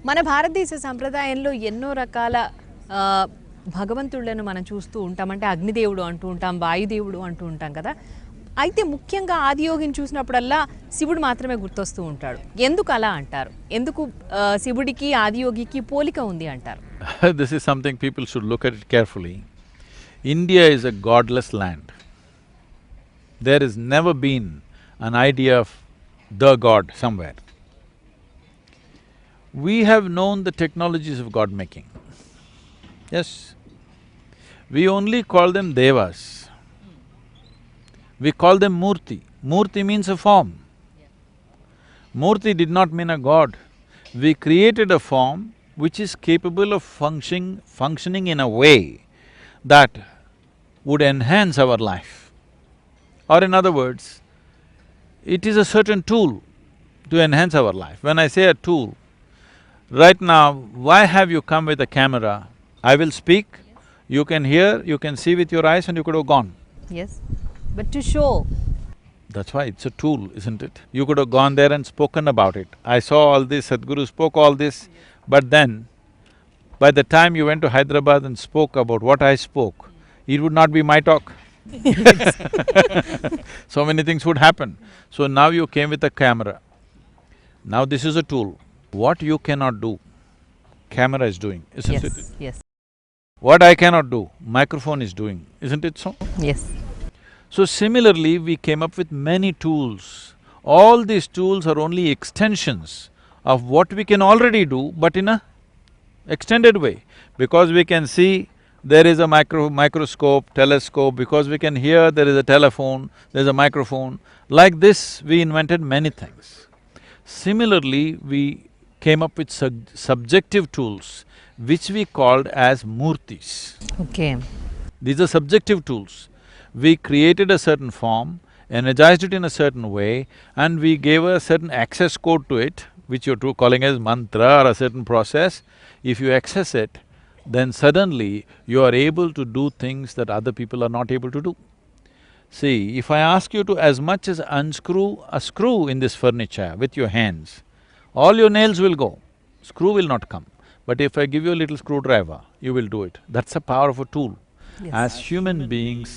మన భారతదేశ సంప్రదాయంలో ఎన్నో రకాల భగవంతుళ్ళను మనం చూస్తూ ఉంటాం. అంటే అగ్నిదేవుడు అంటూ ఉంటాం, వాయుదేవుడు అంటూ ఉంటాం కదా. అయితే ముఖ్యంగా ఆదియోగిని చూసినప్పుడల్లా శివుడు మాత్రమే గుర్తొస్తూ ఉంటాడు. ఎందుకు అలా అంటారు? ఎందుకు శివుడికి ఆదియోగికి పోలిక ఉంది అంటారు? This is something people should look at it carefully. India is a godless land. There has never been an idea of the god somewhere. We have known the technologies of god making. Yes. We only call them devas. We call them murti. Murti means a form. Murti did not mean a god. We created a form which is capable of functioning in a way that would enhance our life. Or in other words, it is a certain tool to enhance our life. When I say a tool, right now, why have you come with a camera? I will speak, you can hear, you can see with your eyes and you could have gone. Yes, but to show. That's why it's a tool, isn't it? You could have gone there and spoken about it. I saw all this, Sadhguru spoke all this, but then, by the time you went to Hyderabad and spoke about what I spoke, it would not be my talk. So many things would happen. So now you came with a camera. Now this is a tool. What you cannot do, camera is doing, isn't it? Yes. What I cannot do, microphone is doing, isn't it so? Yes. So similarly, we came up with many tools. All these tools are only extensions of what we can already do, but in a extended way. Because we can see, there is a microscope, telescope, because we can hear, there is a telephone, there's a microphone. Like this, we invented many things. Similarly, we came up with subjective tools, which we called as murtis. Okay. These are subjective tools. We created a certain form, energized it in a certain way, and we gave a certain access code to it, which you're calling as mantra or a certain process. If you access it, then suddenly you are able to do things that other people are not able to do. See, if I ask you to as much as unscrew a screw in this furniture with your hands, all your nails will go, screw will not come. But if I give you a little screwdriver, you will do it. That's the power of a tool. Yes. As human beings,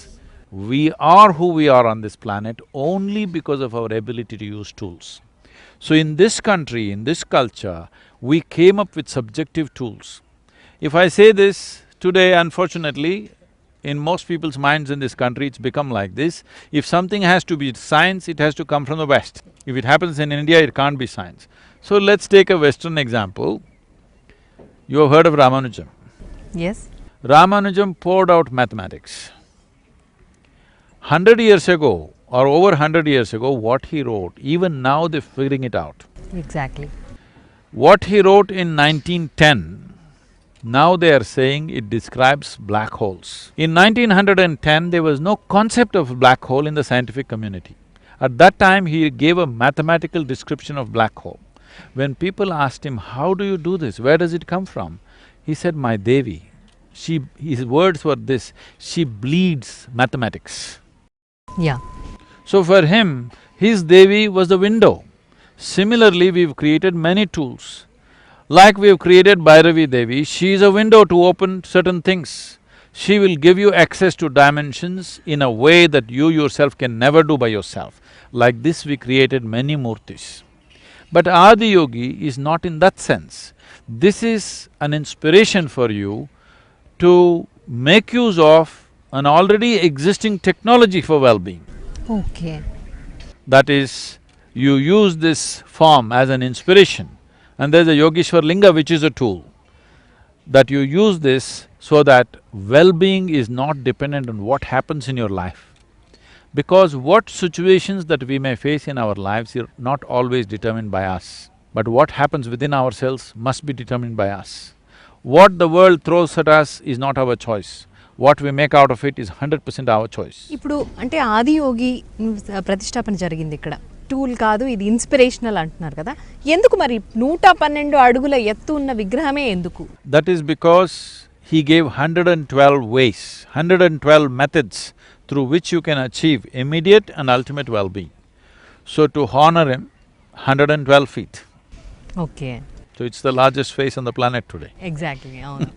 we are who we are on this planet only because of our ability to use tools. So in this country, in this culture, we came up with subjective tools. If I say this, today unfortunately, in most people's minds in this country, it's become like this. If something has to be science, it has to come from the West. If it happens in India, it can't be science. So let's take a Western example. You have heard of Ramanujam? Yes. Ramanujam poured out mathematics. 100 years ago or over 100 years ago, what he wrote, even now they're figuring it out. Exactly. What he wrote in 1910, now they are saying it describes black holes. In 1910, there was no concept of black hole in the scientific community. At that time, he gave a mathematical description of black hole. When people asked him, how do you do this, where does it come from? He said, my Devi, his words were this, she bleeds mathematics. Yeah. So for him, his Devi was the window. Similarly, we've created many tools. Like we've created Bhairavi Devi, she is a window to open certain things. She will give you access to dimensions in a way that you yourself can never do by yourself. Like this, we created many murtis. But Adiyogi is not in that sense. This is an inspiration for you to make use of an already existing technology for well-being. Okay. That is, you use this form as an inspiration, and there's a Yogeshwar Linga which is a tool. That you use this so that well-being is not dependent on what happens in your life. Because what situations that we may face in our lives are not always determined by us, but what happens within ourselves must be determined by us. What the world throws at us is not our choice. What we make out of it is 100% our choice. ఇప్పుడు అంటే ఆదియోగి ప్రతిష్టాపన జరిగింది ఇక్కడ. Tool కాదు, ఇది inspirational అంటున్నారు కదా. ఎందుకు మరి 112 అడుగుల ఎత్తు ఉన్న విగ్రహమే ఎందుకు? That is because he gave 112 ways, 112 methods through which you can achieve immediate and ultimate well-being. So to honor him, 112 feet. Okay. So it's the largest face on the planet today. Exactly అవును